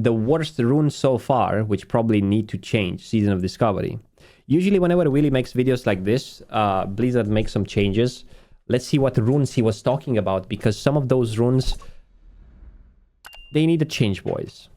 the worst runes so far, which probably need to change, Season of Discovery. Usually whenever Willy makes videos like this, Blizzard makes some changes. Let's see what runes he was talking about, because some of those runes, they need a change, boys.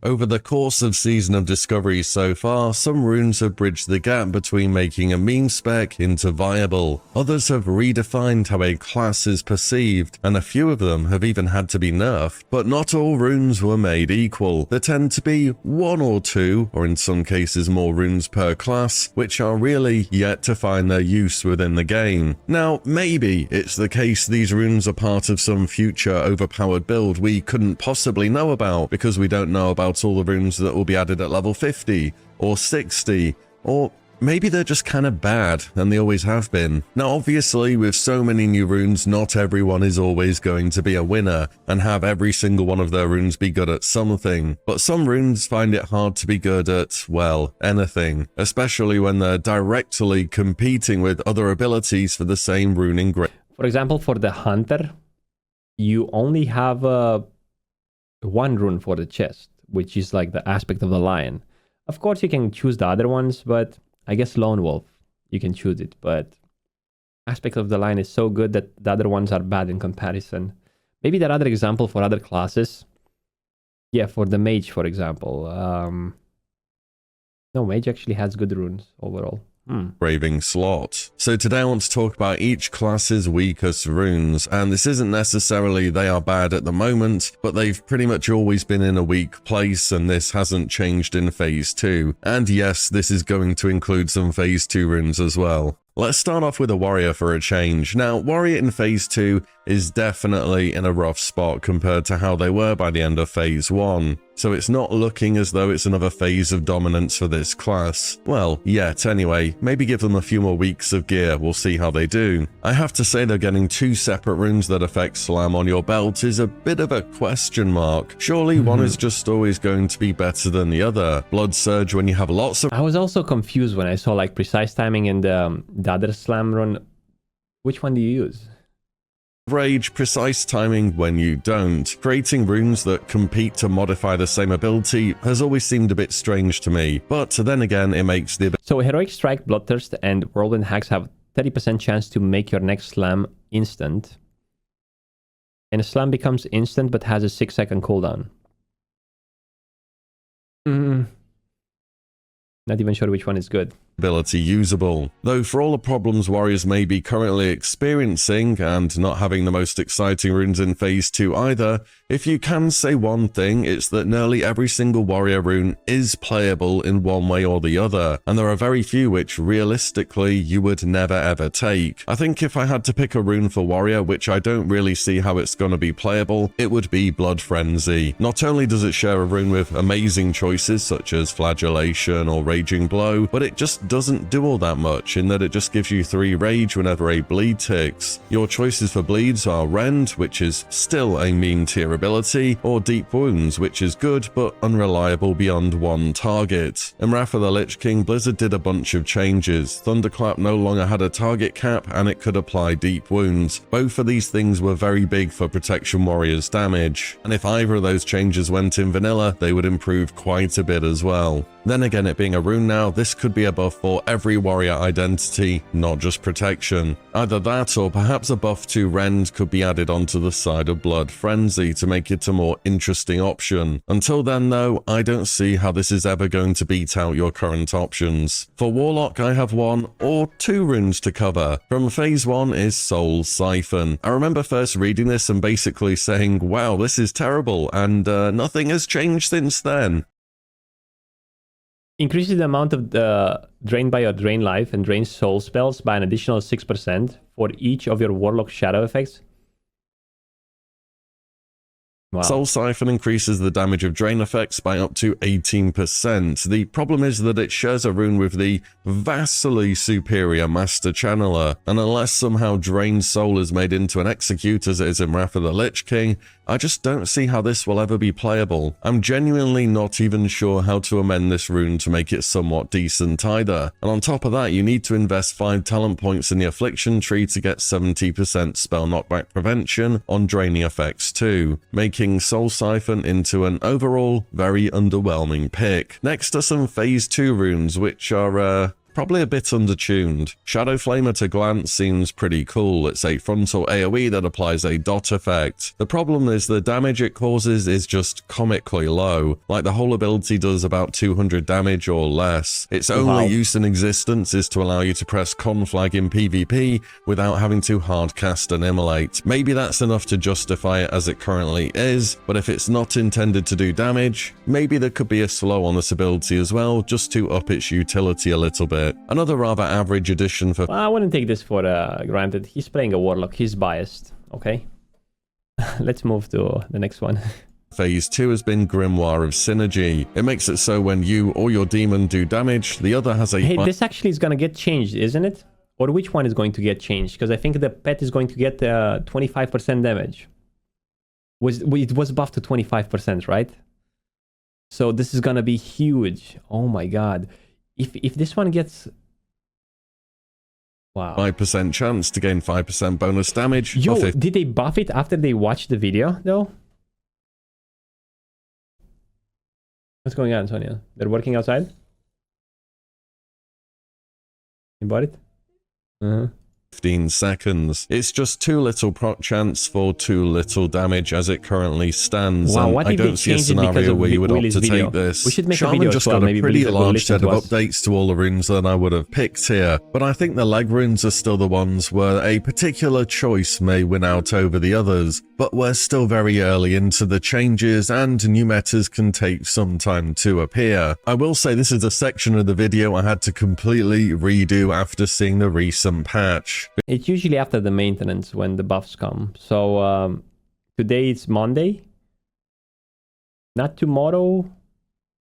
Over the course of Season of Discovery so far, some runes have bridged the gap between making a meme spec into viable. Others have redefined how a class is perceived, and a few of them have even had to be nerfed. But not all runes were made equal. There tend to be one or two, or in some cases more runes per class, which are really yet to find their use within the game. Now, maybe it's the case these runes are part of some future overpowered build we couldn't possibly know about, because we don't know about all the runes that will be added at level 50 or 60, or maybe they're just kind of bad and they always have been. Now obviously with so many new runes, not everyone is always going to be a winner and have every single one of their runes be good at something, but some runes find it hard to be good at, well, anything, especially when they're directly competing with other abilities for the same runing grade. For example, for the Hunter, you only have one rune for the chest, which is like the aspect of the lion. Of course, you can choose the other ones, but I guess Lone Wolf, you can choose it. But aspect of the lion is so good that the other ones are bad in comparison. Maybe that other example for other classes. Yeah, for the Mage, for example. No, Mage actually has good runes overall. Braving slot. So today I want to talk about each class's weakest runes, and this isn't necessarily they are bad at the moment, but they've pretty much always been in a weak place, and this hasn't changed in Phase 2. And yes, this is going to include some Phase 2 runes as well. Let's start off with a warrior for a change. Now, warrior in Phase 2 is definitely in a rough spot compared to how they were by the end of Phase 1. So it's not looking as though it's another phase of dominance for this class. Well, yet anyway, maybe give them a few more weeks of gear, we'll see how they do. I have to say that getting two separate runes that affect slam on your belt is a bit of a question mark. Surely one is just always going to be better than the other. Blood Surge when you have lots of... I was also confused when I saw like precise timing and the other slam rune. Which one do you use? Rage, precise timing when you don't. Creating runes that compete to modify the same ability has always seemed a bit strange to me, but then again it makes the... So Heroic Strike, Bloodthirst and Whirlwind Hacks have 30% chance to make your next slam instant. And a slam becomes instant but has a 6-second cooldown. Not even sure which one is good. Ability usable. Though for all the problems warriors may be currently experiencing and not having the most exciting runes in Phase 2 either, if you can say one thing, it's that nearly every single warrior rune is playable in one way or the other, and there are very few which realistically you would never ever take. I think if I had to pick a rune for warrior, which I don't really see how it's going to be playable, it would be Blood Frenzy. Not only does it share a rune with amazing choices such as Flagellation or Raging Blow, but it just doesn't do all that much in that it just gives you 3 rage whenever a bleed ticks. Your choices for bleeds are Rend, which is still a mean tier ability, or Deep Wounds, which is good but unreliable beyond one target. In Wrath of the Lich King, Blizzard did a bunch of changes. Thunderclap no longer had a target cap and it could apply Deep Wounds. Both of these things were very big for Protection Warriors damage, and if either of those changes went in vanilla, they would improve quite a bit as well. Then again, it being a rune now, this could be a buff for every warrior identity, not just protection. Either that or perhaps a buff to Rend could be added onto the side of Blood Frenzy to make it a more interesting option. Until then though, I don't see how this is ever going to beat out your current options. For Warlock, I have 1 or 2 runes to cover. From Phase 1 is Soul Siphon. I remember first reading this and basically saying, wow, this is terrible, and nothing has changed since then. Increases the amount of the drained by or drain life and drain soul spells by an additional 6% for each of your Warlock shadow effects. Wow. Soul Siphon increases the damage of drain effects by up to 18%. The problem is that it shares a rune with the vastly superior Master Channeler, and unless somehow Drained Soul is made into an execute as it is in Wrath of the Lich King, I just don't see how this will ever be playable. I'm genuinely not even sure how to amend this rune to make it somewhat decent either. And on top of that, you need to invest 5 talent points in the Affliction tree to get 70% spell knockback prevention on draining effects too, making making Soul Siphon into an overall very underwhelming pick. Next are some Phase 2 runes, which are probably a bit undertuned. Shadow Flame at a glance seems pretty cool. It's a frontal AoE that applies a dot effect. The problem is the damage it causes is just comically low. Like the whole ability does about 200 damage or less. Its only use in existence is to allow you to press conflag in PvP without having to hardcast and immolate. Maybe that's enough to justify it as it currently is, but if it's not intended to do damage, maybe there could be a slow on this ability as well, just to up its utility a little bit. Another rather average addition for... Well, I wouldn't take this for granted. He's playing a Warlock. He's biased. Okay. Let's move to the next one. Phase 2 has been Grimoire of Synergy. It makes it so when you or your demon do damage, the other has a... Hey, this actually is going to get changed, isn't it? Or which one is going to get changed? Because I think the pet is going to get 25% damage. It was buffed to 25%, right? So this is going to be huge. Oh my god. If this one gets... Wow. 5% chance to gain 5% bonus damage. Yo, did they buff it after they watched the video, though? What's going on, Sonia? They're working outside? You bought it? 15 seconds. It's just too little proc chance for too little damage as it currently stands. Wow, and what I if don't they see a change it because scenario of where you would opt Willie's to video? take this. We should make a Shaman video just as well. got a Maybe pretty Blizzard will large listen set of to us. updates to all the runes than I would have picked here, but I think the leg runes are still the ones where a particular choice may win out over the others, but we're still very early into the changes and new metas can take some time to appear. I will say this is a section of the video I had to completely redo after seeing the recent patch. It's usually after the maintenance when the buffs come. So today it's Monday. Not tomorrow.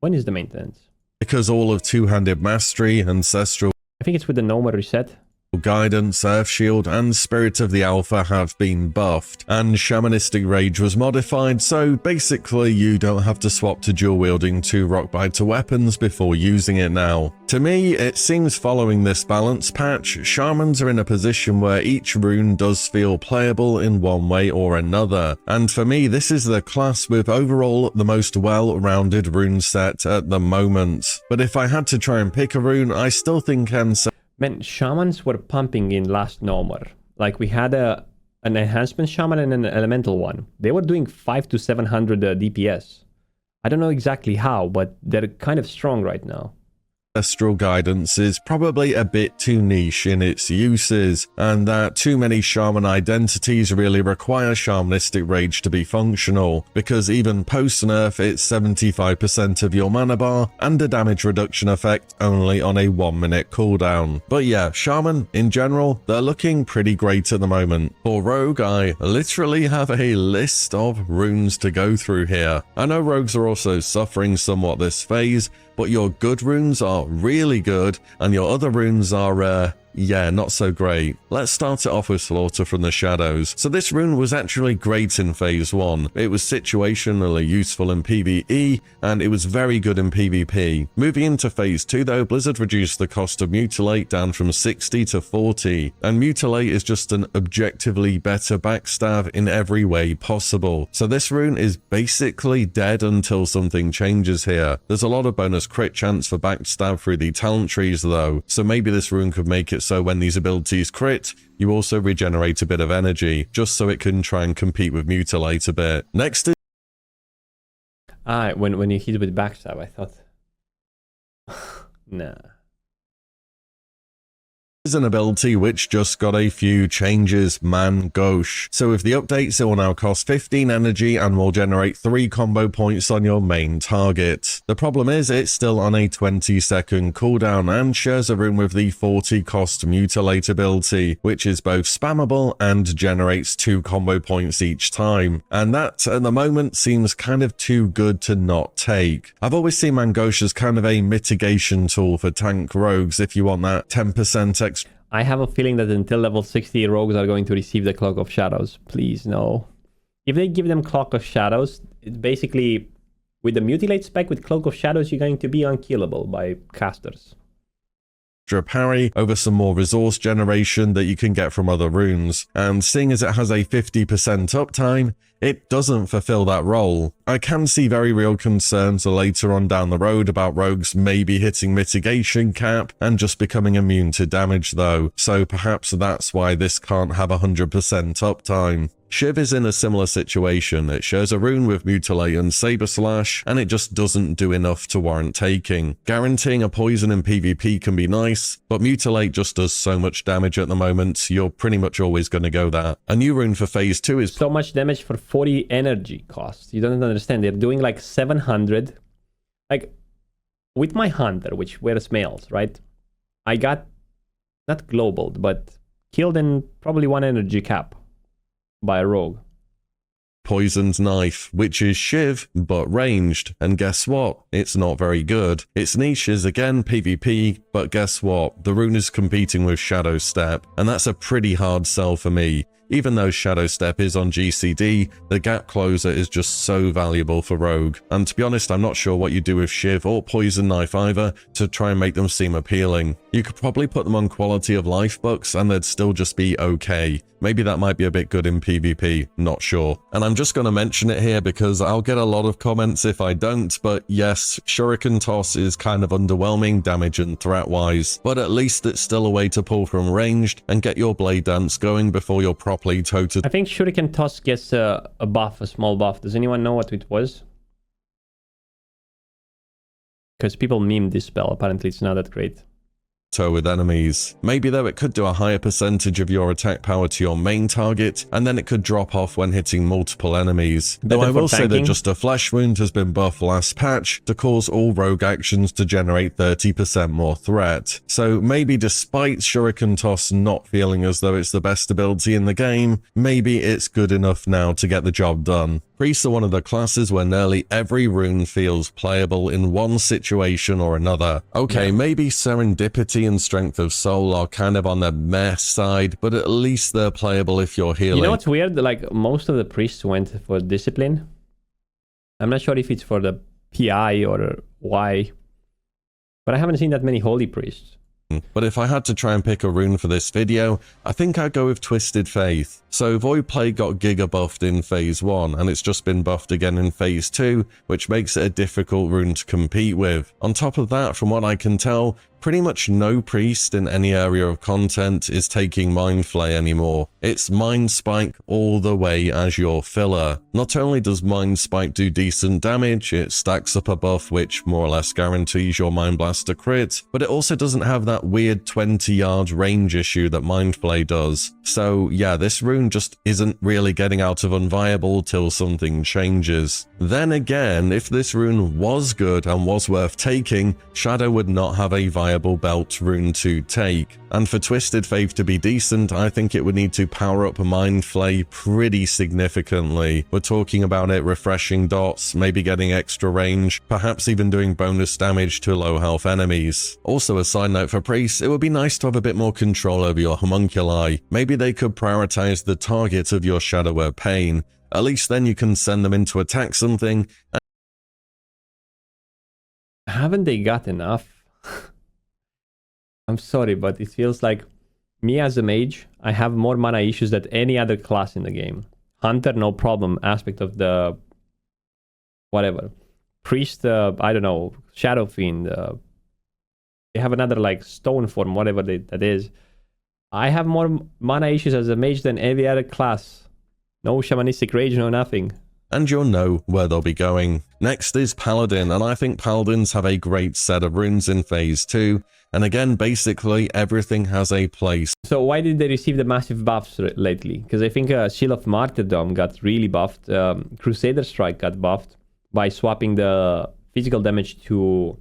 When is the maintenance? Because all of Two-Handed Mastery, Ancestral I think it's with the normal reset. Guidance, Earth Shield, and Spirit of the Alpha have been buffed, and Shamanistic Rage was modified, so basically you don't have to swap to dual-wielding 2 Rockbiter weapons before using it now. To me, it seems following this balance patch, Shamans are in a position where each rune does feel playable in one way or another, and for me this is the class with overall the most well-rounded rune set at the moment. But if I had to try and pick a rune, I still think Man, Shamans were pumping in last Nomor. Like we had an enhancement Shaman and an elemental one. They were doing 500 to 700 DPS. I don't know exactly how, but they're kind of strong right now. Ancestral Guidance is probably a bit too niche in its uses, and that too many Shaman identities really require Shamanistic Rage to be functional, because even post-nerf it's 75% of your mana bar and a damage reduction effect only on a 1-minute cooldown. But yeah, Shaman, in general, they're looking pretty great at the moment. For Rogue, I literally have a list of runes to go through here. I know Rogues are also suffering somewhat this phase, but your good runes are really good, and your other runes are, yeah, not so great. Let's start it off with Slaughter from the Shadows. So this rune was actually great in Phase 1. It was situationally useful in PvE, and it was very good in PvP. Moving into Phase 2 though, Blizzard reduced the cost of Mutilate down from 60 to 40, and Mutilate is just an objectively better backstab in every way possible. So this rune is basically dead until something changes here. There's a lot of bonus crit chance for backstab through the talent trees though, so maybe this rune could make it so when these abilities crit, you also regenerate a bit of energy, just so it can try and compete with Mutilate a bit. Next is... When you hit with backstab, I thought... Nah. is an ability which just got a few changes, man gosh. So with the updates, it will now cost 15 energy and will generate 3 combo points on your main target. The problem is it's still on a 20-second cooldown and shares a rune with the 40 cost Mutilate ability, which is both spammable and generates 2 combo points each time. And that, at the moment, seems kind of too good to not take. I've always seen Mangosh as kind of a mitigation tool for tank rogues if you want that 10% extra. I have a feeling that until level 60, rogues are going to receive the Cloak of Shadows. Please, no. If they give them Cloak of Shadows, it's basically, with the Mutilate spec with Cloak of Shadows, you're going to be unkillable by casters. extra parry over some more resource generation that you can get from other runes. And seeing as it has a 50% uptime, it doesn't fulfill that role. I can see very real concerns later on down the road about rogues maybe hitting mitigation cap and just becoming immune to damage though, so perhaps that's why this can't have 100% uptime. Shiv is in a similar situation. It shares a rune with Mutilate and Saber Slash, and it just doesn't do enough to warrant taking. Guaranteeing a poison in PvP can be nice, but Mutilate just does so much damage at the moment, you're pretty much always going to go there. A new rune for phase 2 is so much damage for 40 energy costs. You don't understand. They're doing like 700. Like, with my Hunter, which wears mails, right? I got, not global, but killed in probably 1 energy cap by a rogue. Poisoned Knife, which is Shiv, but ranged. And guess what? It's not very good. Its niche is again PvP, but guess what? The rune is competing with Shadow Step, and that's a pretty hard sell for me. Even though Shadow Step is on GCD, the gap closer is just so valuable for Rogue. And to be honest, I'm not sure what you do with Shiv or Poison Knife either to try and make them seem appealing. You could probably put them on quality of life bucks and they'd still just be okay. Maybe that might be a bit good in PvP, not sure. And I'm just going to mention it here because I'll get a lot of comments if I don't, but yes, Shuriken Toss is kind of underwhelming damage and threat-wise, but at least it's still a way to pull from ranged and get your Blade Dance going before you're properly toted. I think Shuriken Toss gets a buff, a small buff. Does anyone know what it was? Because people memed this spell, apparently it's not that great. With enemies. Maybe though it could do a higher percentage of your attack power to your main target, and then it could drop off when hitting multiple enemies. Though I will say that just a flesh wound has been buffed last patch to cause all rogue actions to generate 30% more threat. So maybe despite Shuriken Toss not feeling as though it's the best ability in the game, maybe it's good enough now to get the job done. Priests are one of the classes where nearly every rune feels playable in one situation or another. Okay, maybe Serendipity and Strength of Soul are kind of on the meh side, but at least they're playable if you're healing. You know what's weird? Like, most of the priests went for Discipline. I'm not sure if it's for the PI or why, but I haven't seen that many Holy Priests. But if I had to try and pick a rune for this video, I think I'd go with Twisted Faith. So Void Plague got Giga buffed in phase 1, and it's just been buffed again in phase 2, which makes it a difficult rune to compete with. On top of that, from what I can tell, pretty much no priest in any area of content is taking Mind Flay anymore. It's Mind Spike all the way as your filler. Not only does Mind Spike do decent damage, it stacks up a buff which more or less guarantees your Mind Blast to crit, but it also doesn't have that weird 20-yard range issue that Mind Flay does. So yeah, this rune just isn't really getting out of unviable till something changes. Then again, if this rune was good and was worth taking, Shadow would not have a viable belt rune to take. And for Twisted Faith to be decent, I think it would need to power up Mind Flay pretty significantly. We're talking about it refreshing dots, maybe getting extra range, perhaps even doing bonus damage to low health enemies. Also a side note for priests, it would be nice to have a bit more control over your homunculi. Maybe they could prioritize the target of your Shadower Pain. At least then you can send them in to attack something. Haven't they got enough? I'm sorry, but it feels like me as a mage, I have more mana issues than any other class in the game. Hunter, no problem, aspect of the whatever. Priest, I don't know, Shadow Fiend, they have another like stone form, whatever that is. I have more mana issues as a mage than every other class. No shamanistic rage, no nothing. And you'll know where they'll be going. Next is Paladin, and I think Paladins have a great set of runes in phase 2. And again, basically, everything has a place. So why did they receive the massive buffs lately? Because I think Seal of Martyrdom got really buffed. Crusader Strike got buffed by swapping the physical damage to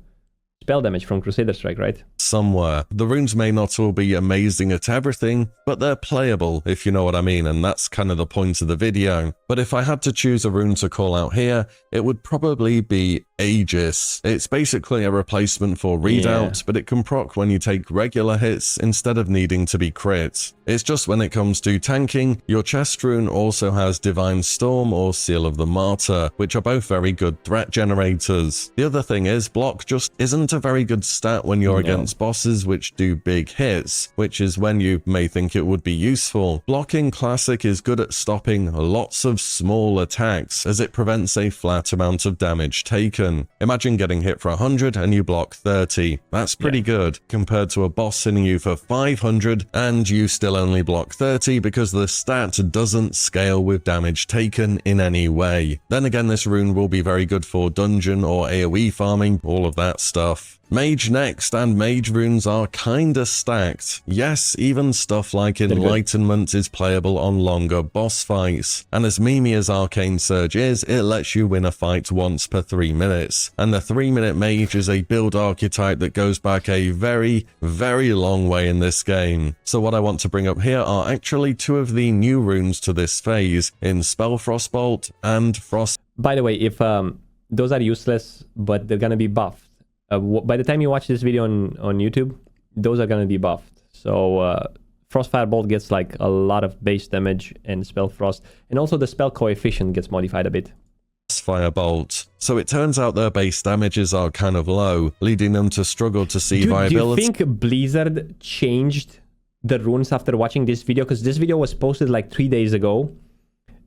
spell damage from Crusader Strike, right? Somewhere. The runes may not all be amazing at everything, but they're playable, if you know what I mean, and that's kind of the point of the video. But if I had to choose a rune to call out here, it would probably be Aegis. It's basically a replacement for readout, but it can proc when you take regular hits instead of needing to be crit. It's just when it comes to tanking, your chest rune also has Divine Storm or Seal of the Martyr, which are both very good threat generators. The other thing is, block just isn't a very good stat when you're against bosses which do big hits, which is when you may think it would be useful. Blocking Classic is good at stopping lots of small attacks, as it prevents a flat amount of damage taken. Imagine getting hit for 100 and you block 30. That's pretty good, compared to a boss hitting you for 500 and you still only block 30 because the stat doesn't scale with damage taken in any way. Then again, this rune will be very good for dungeon or AoE farming, all of that stuff. Mage next, and Mage runes are kinda stacked. Yes, even stuff like Enlightenment is playable on longer boss fights, and as memey as Arcane Surge is, it lets you win a fight once per 3 minutes, and the 3-minute Mage is a build archetype that goes back a very, very long way in this game. So what I want to bring up here are actually 2 of the new runes to this phase, in Spell Frostbolt and Frost. By the way, if those are useless, but they're gonna be buffed. By the time you watch this video on YouTube, those are going to be buffed. So Frost Firebolt gets like a lot of base damage and Spell Frost. And also the spell coefficient gets modified a bit. Firebolt. So it turns out their base damages are kind of low, leading them to struggle to see viability. Do you think Blizzard changed the runes after watching this video? Because this video was posted like 3 days ago.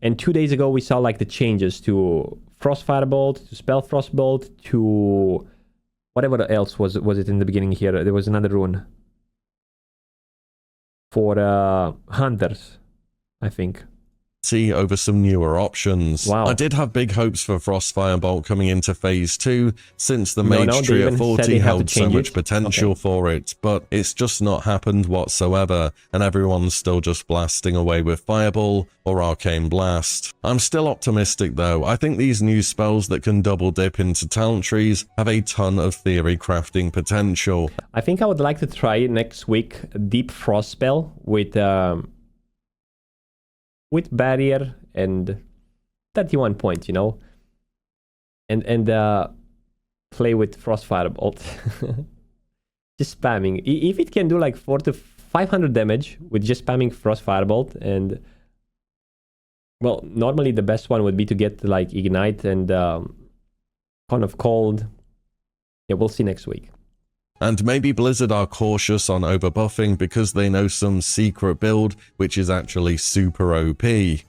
And 2 days ago we saw like the changes to Frost Firebolt, to Spell Frostbolt, to... whatever else was it in the beginning here? There was another rune for hunters, I think. Over some newer options. Wow. I did have big hopes for Frost Firebolt coming into Phase 2, since the Mage Tree at 40 held so much potential for it, but it's just not happened whatsoever, and everyone's still just blasting away with Fireball or Arcane Blast. I'm still optimistic though. I think these new spells that can double dip into talent trees have a ton of theory crafting potential. I think I would like to try next week a Deep Frost spell with barrier and 31 points, you know, and play with Frost Firebolt. Just spamming. If it can do like 400 to 500 damage with just spamming Frost Firebolt, and well, normally the best one would be to get like Ignite and Cone of Cold. Yeah, we'll see next week. And maybe Blizzard are cautious on overbuffing because they know some secret build which is actually super OP.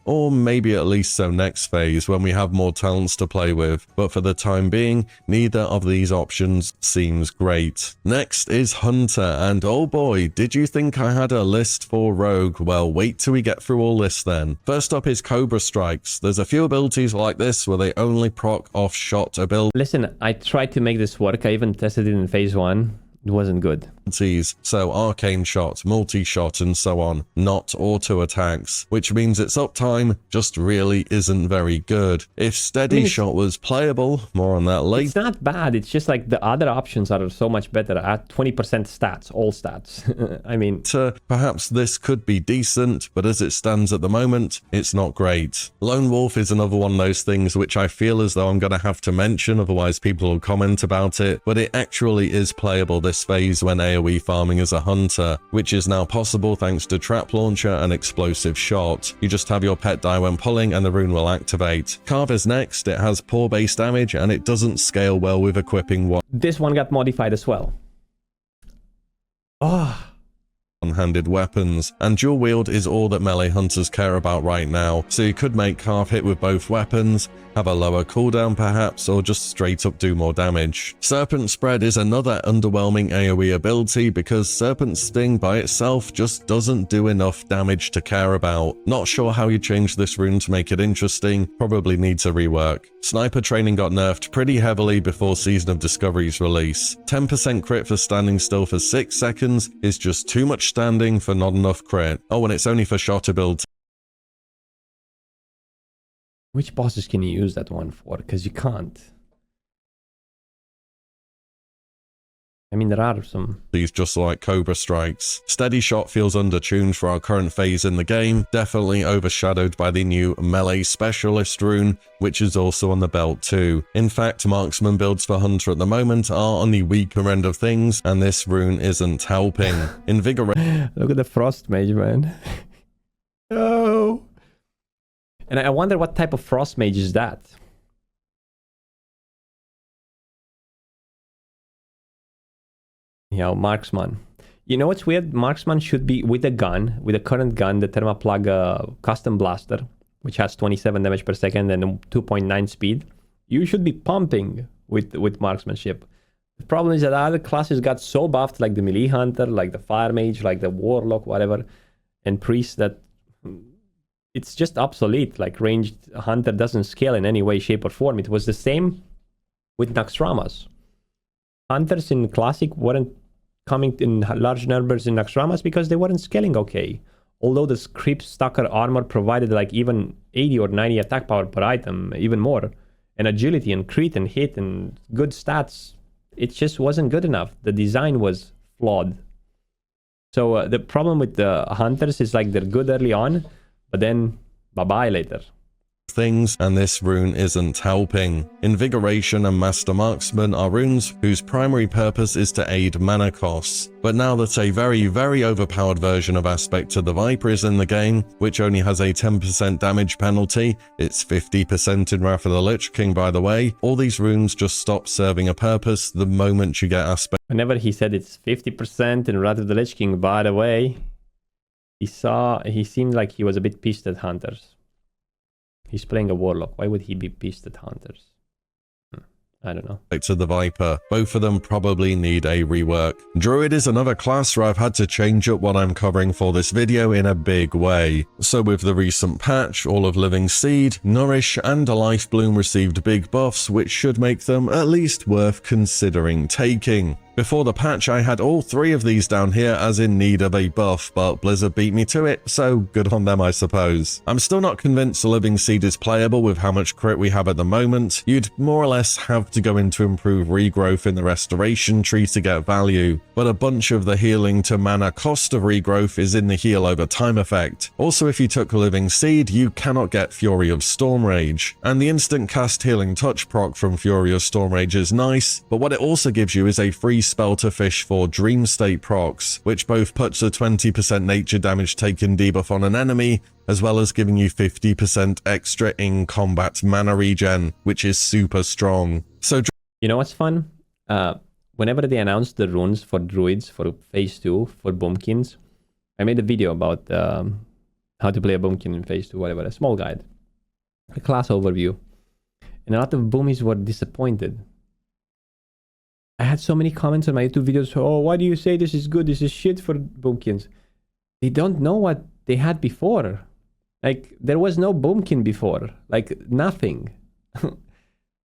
Or maybe at least so next phase when we have more talents to play with. But for the time being, neither of these options seems great. Next is Hunter, and oh boy, did you think I had a list for Rogue? Well, wait till we get through all this then. First up is Cobra Strikes. There's a few abilities like this where they only proc off shot abilities. Listen, I tried to make this work. I even tested it in phase 1. It wasn't good. So arcane shot, multi-shot and so on, not auto attacks, which means its uptime just really isn't very good. If steady shot was playable, more on that later. It's not bad, it's just like the other options are so much better at 20% stats, all stats. I mean... perhaps this could be decent, but as it stands at the moment, it's not great. Lone Wolf is another one of those things which I feel as though I'm going to have to mention, otherwise people will comment about it, but it actually is playable this phase when AoE farming as a hunter, which is now possible thanks to Trap Launcher and Explosive Shot. You just have your pet die when pulling and the rune will activate. Carver's next. It has poor base damage and it doesn't scale well with equipping one. This one got modified as well. Oh. One-handed weapons, and dual wield is all that melee hunters care about right now, so you could make Carve hit with both weapons, have a lower cooldown perhaps, or just straight up do more damage. Serpent Spread is another underwhelming AoE ability because Serpent Sting by itself just doesn't do enough damage to care about. Not sure how you change this rune to make it interesting, probably need to rework. Sniper training got nerfed pretty heavily before Season of Discovery's release. 10% crit for standing still for 6 seconds is just too much standing for not enough crit. Oh, and it's only for shot ability. Which bosses can you use that one for? Because you can't. I mean, there are some. These just like Cobra Strikes. Steady Shot feels undertuned for our current phase in the game, definitely overshadowed by the new Melee Specialist rune, which is also on the belt too. In fact, Marksman builds for Hunter at the moment are on the weaker end of things, and this rune isn't helping. Invigorate. Look at the Frost Mage, man. Oh. And I wonder what type of Frost Mage is that? Yeah, Marksman. You know what's weird? Marksman should be with a gun, with a current gun, the Thermaplug Custom Blaster, which has 27 damage per second and 2.9 speed. You should be pumping with Marksmanship. The problem is that other classes got so buffed, like the Melee Hunter, like the Fire Mage, like the Warlock, whatever, and Priest, that it's just obsolete. Like ranged Hunter doesn't scale in any way, shape, or form. It was the same with Naxxramas. Hunters in Classic weren't coming in large numbers in Naxxramas because they weren't scaling okay. Although the Creep Stalker armor provided like even 80 or 90 attack power per item, even more, and agility and crit and hit and good stats, it just wasn't good enough. The design was flawed. So the problem with the Hunters is like they're good early on, but then bye-bye later. Things, and this rune isn't helping. Invigoration and Master Marksman are runes whose primary purpose is to aid mana costs, but now that a very, very overpowered version of Aspect to the Viper is in the game, which only has a 10% damage penalty, it's 50% in Wrath of the Lich King by the way, all these runes just stop serving a purpose the moment you get Aspect. Whenever he said it's 50% in Wrath of the Lich King, by the way, he seemed like he was a bit pissed at Hunters. He's playing a Warlock. Why would he be pissed at Hunters? I don't know. To the Viper. Both of them probably need a rework. Druid is another class where I've had to change up what I'm covering for this video in a big way. So with the recent patch, all of Living Seed, Nourish, and a Life Bloom received big buffs, which should make them at least worth considering taking. Before the patch, I had all three of these down here as in need of a buff, but Blizzard beat me to it, so good on them I suppose. I'm still not convinced the Living Seed is playable with how much crit we have at the moment. You'd more or less have to go in to improve regrowth in the restoration tree to get value, but a bunch of the healing to mana cost of regrowth is in the heal over time effect. Also, if you took Living Seed, you cannot get Fury of Storm Rage, and the instant cast healing touch proc from Fury of Storm Rage is nice, but what it also gives you is a free spell to fish for Dream State procs, which both puts a 20% nature damage taken debuff on an enemy, as well as giving you 50% extra in combat mana regen, which is super strong. So you know what's fun? Whenever they announced the runes for druids for phase 2 for boomkins, I made a video about how to play a boomkin in phase 2, whatever, a small guide, a class overview, and a lot of boomies were disappointed. I had so many comments on my YouTube videos. Oh, why do you say this is good? This is shit for boomkins. They don't know what they had before. Like, there was no boomkin before. Like, nothing.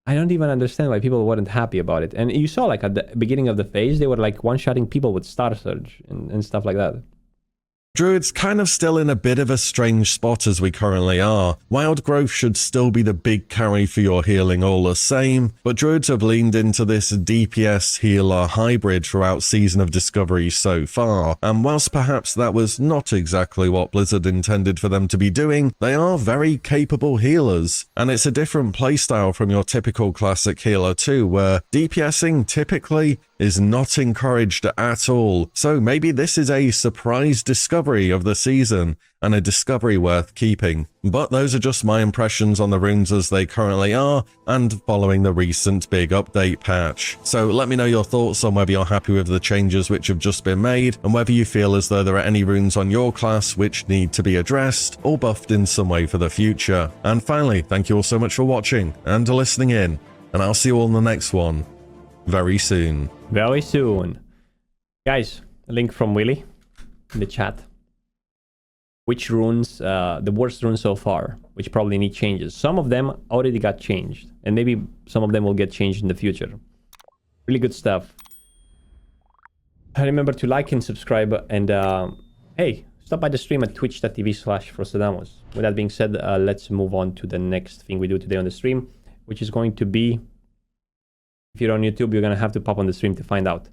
I don't even understand why people weren't happy about it. And you saw, like, at the beginning of the phase, they were, like, one-shotting people with Star Surge and stuff like that. Druid's kind of still in a bit of a strange spot as we currently are. Wild Growth should still be the big carry for your healing all the same, but Druids have leaned into this DPS healer hybrid throughout Season of Discovery so far, and whilst perhaps that was not exactly what Blizzard intended for them to be doing, they are very capable healers, and it's a different playstyle from your typical classic healer too, where DPSing typically is not encouraged at all, so maybe this is a surprise discovery of the season, and a discovery worth keeping. But those are just my impressions on the runes as they currently are, and following the recent big update patch. So let me know your thoughts on whether you're happy with the changes which have just been made, and whether you feel as though there are any runes on your class which need to be addressed, or buffed in some way for the future. And finally, thank you all so much for watching, and listening in, and I'll see you all in the next one, very soon. Very soon. Guys, a link from Willy in the chat. Which runes, the worst runes so far, which probably need changes. Some of them already got changed, and maybe some of them will get changed in the future. Really good stuff. Remember to like and subscribe, and hey, stop by the stream at twitch.tv/Frostadamus. With that being said, let's move on to the next thing we do today on the stream, which is going to be, if you're on YouTube, you're going to have to pop on the stream to find out.